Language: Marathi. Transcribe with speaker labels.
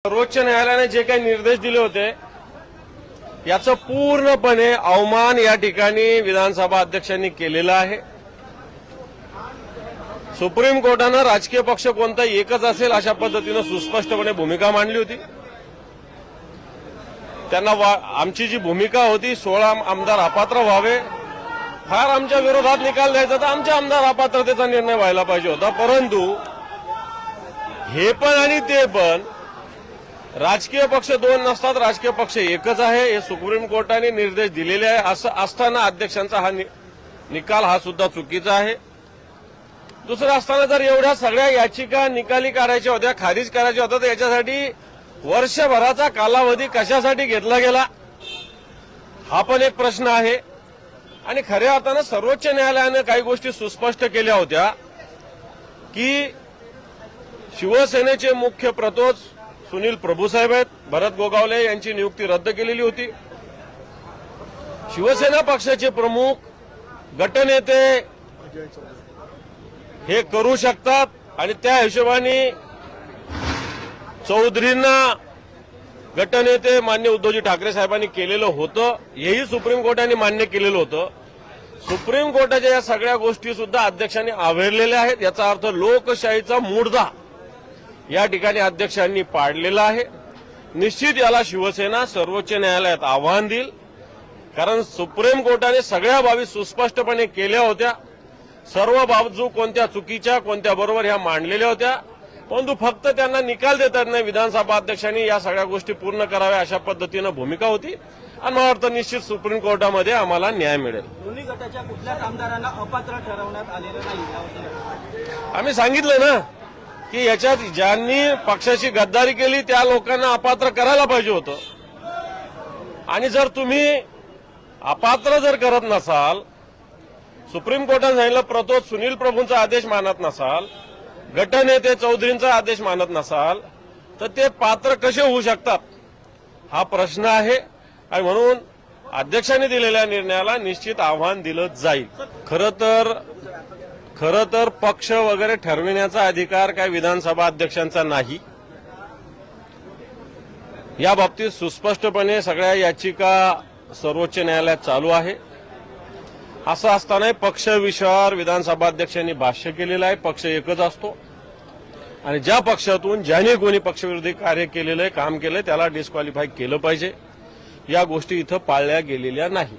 Speaker 1: सर्वोच्च न्यायालयाने जे काही निर्देश दिले होते याचं पूर्णपणे अवमान या ठिकाणी विधानसभा अध्यक्षांनी केलेला आहे। सुप्रीम कोर्टाने राजकीय पक्ष कोणता एकच असेल अशा पद्धतीने सुस्पष्टपणे भूमिका मांडली होती। त्यांना आमची जी भूमिका होती 16 आमदार अपात्र व्हावे, फार आमच्या विरोधात निकाल द्यायचा तर आमच्या आमदार अपात्रतेचा निर्णय व्हायला पाहिजे होता, परंतु हे पण आणि ते पण राजकीय पक्ष दोन नसतात, राजकीय पक्ष एकच आहे हे सुप्रीम कोर्टाने निर्देश दिलेले आहे। असं असताना अध्यक्षांचा हा निकाल हा सुद्धा चुकीचा आहे। दुसरं असताना जर एवढ्या सगळ्या याचिका निकाली काढायच्या होत्या, खारिज करायच्या होत्या, तर याच्यासाठी वर्षभराचा कालावधी कशासाठी घेतला गेला हा पण एक प्रश्न आहे। आणि खऱ्या अर्थानं सर्वोच्च न्यायालयाने काही गोष्टी सुस्पष्ट केल्या होत्या की शिवसेनेचे मुख्य प्रतोद सुनील प्रभुसाहेब आहेत, भरत गोगावले यांची नियुक्ती रद्द केलेली होती। शिवसेना पक्षाचे प्रमुख गटनेते हे करू शकतात आणि त्या हिशोबाने चौधरींना गटनेते मान्य उद्धवजी ठाकरे साहेबांनी केलेलं होतं, हेही सुप्रीम कोर्टाने मान्य केलेलं होतं। सुप्रीम कोर्टाच्या या सगळ्या गोष्टी सुद्धा अध्यक्षांनी आवरलेल्या आहेत। याचा अर्थ लोकशाहीचा मुडदा या ठिकाणी अध्यक्षांनी पाडलेला आहे। निश्चित याला शिवसेना सर्वोच्च न्यायालयात आव्हान देईल, कारण सुप्रीम कोर्टाने सगळ्या बाबी सुस्पष्टपणे केल्या होत्या। सर्व बाजू कोणत्या चुकीच्या कोणत्या बरोबर ह्या मांडलेल्या होत्या, परंतु फक्त त्यांना निकाल देतात नाही विधानसभा अध्यक्षांनी या सगळ्या गोष्टी पूर्ण कराव्या अशा पद्धतीनं भूमिका होती आणि मला वाटतं निश्चित सुप्रीम कोर्टामध्ये आम्हाला न्याय मिळेल।
Speaker 2: दोन्ही गटाच्या कुठल्याच आमदारांना अपात्र ठरवण्यात आलेलं नाही।
Speaker 1: आम्ही सांगितलं ना की याच्यात ज्यांनी पक्षाची गद्दारी केली त्या लोकांना अपात्र करायला पाहिजे होतं। आणि जर तुम्ही अपात्र जर करत नसाल, सुप्रीम कोर्टाने सांगितलं प्रतोद सुनील प्रभूंचा आदेश मानत नसाल, गटनेते चौधरींचा आदेश मानत नसाल, तर ते पात्र कसे होऊ शकतात हा प्रश्न आहे। आणि म्हणून अध्यक्षांनी दिलेल्या निर्णयाला निश्चित आव्हान दिलं जाईल। खरं तर पक्ष वगैरे ठरविण्याचा अधिकार काय विधानसभा अध्यक्षांचा नाही। या बाबतीत सुस्पष्टपणे सगळ्या याचिका सर्वोच्च न्यायालयात चालू आहे। असं असताना पक्ष विषयावर विधानसभा अध्यक्षांनी भाष्य केलेलं आहे। पक्ष एकच असतो आणि ज्या पक्षातून ज्याने कोणी पक्षविरोधी कार्य केलेलं आहे, काम केलंय, त्याला डिस्क्वालिफाय केलं पाहिजे। या गोष्टी इथं पाळल्या गेलेल्या नाही।